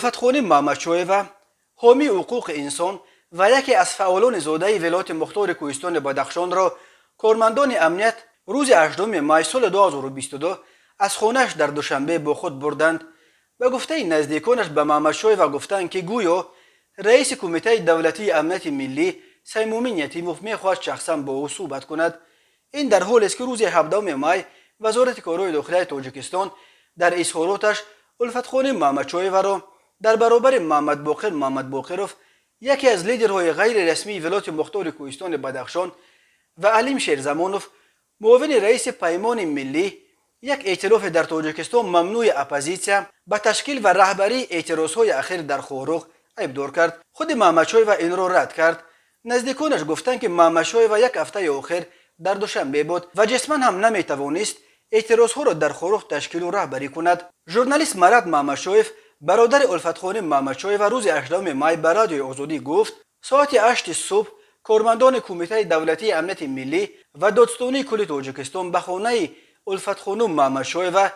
الفتخانی محمدشویو حامی حقوق انسان و یکی از فعالان زاده ولایت مختار کوهستان بدخشان را کارمندان امنیت روز 8 مای سال 2022 از خانه‌اش در دوشنبه با خود بردند. به گفته نزدیکانش به محمدشویو گفتند که گویا رئیس کمیته دولتی امنیت ملی سیمومین یتیموف می‌خواست شخصا با او صحبت کند. این در حالی است که روز 17 مای وزارت کارهای داخلی تاجیکستان در اظهاراتش الفتخانی محمدشویو را در برابر محمد باقرов یکی از لیدرهای غیر رسمی ولایت مختار کوهستان بدخشان و علیم شیرزمانوف معاون رئیس پیمان ملی یک ائتلاف در تاجیکستان ممنوع اپوزیسیا به تشکیل و رهبری اعتراضهای اخیر در خاروق عیبدار کرد. خود محمدشویو این را رد کرد. نزدیکانش گفتند که محمدشویو یک هفته آخر در دوشنبه بود و جسما هم نمیتوانست اعتراضها را در خاروق تشکیل و رهبری کند. ژورنالیست مراد محمدشویو برادر الفتخانی محمدشویو روز 18 مای به رادیوی آزادی گفت ساعت 8 صبح کارمندان کمیته دولتی امنیت ملی و دادستانی کل تاجیکستان به خانه الفتخانی محمدشویو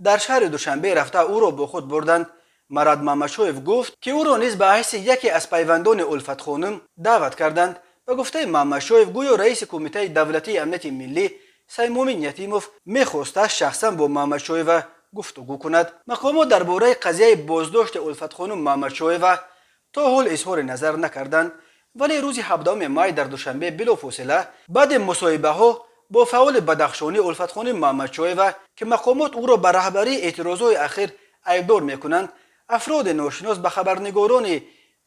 در شهر دوشنبه رفته او را با خود بردند. مراد محمدشویو گفت که او را نیز به حیث یکی از پیوندان الفتخانی دعوت کردند. به گفته محمدشویو گویا رئیس کمیته دولتی امنیت ملی سیمومین یتیموف می‌خواست شخصا با محمدشویو گفتگو کند. مقامات درباره قضیه بازداشت الفتخانی محمدشویو تا حال اظهار نظر نکردند، ولی روز 17 مای در دوشنبه بلافاصله بعد مصاحبه ها با فعال بدخشانی الفتخانی محمدشویو که مقامات او را به رهبری اعتراضهای اخیر عیبدار میکنند، افراد ناشناس به خبرنگاران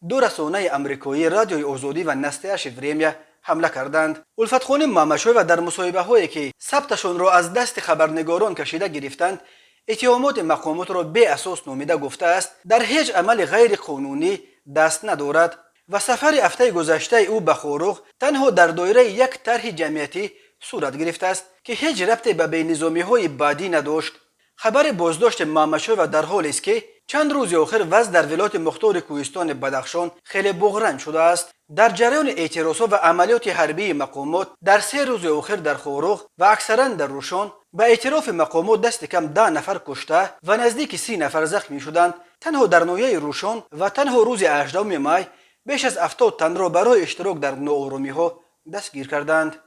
دو رسانه امریکایی رادیوی آزادی و نستیش وریمیا حمله کردند. الفتخانی محمدشویو در مصاحبه هایی که ثبتشان را از دست خبرنگاران کشیده گرفتند اتهامات مقامات را بی اساس نامیده گفته است در هیچ عمل غیر قانونی دست ندارد و سفر هفته گذشته او به خاروق تنها در دایره یک طرح جمعیتی صورت گرفته است که هیچ ربطی به بینظامی های بعدی نداشت. خبر بازداشت محمدشویو در حالی است که چند روز آخر وضع در ولایت مختار کوهستان بدخشان خیلی بحران شده است. در جریان اعتراضات و عملیات حربی مقامات در 3 روز آخر در خاروق و اکثرا در روشان به اعتراف مقامات دست کم 10 نفر کشته و نزدیک 30 نفر زخمی شدند. تنها در ناحیه روشان و تنها روز 18 مای بیش از 70 تن را برای اشتراک در ناآرامی‌ها دستگیر کردند.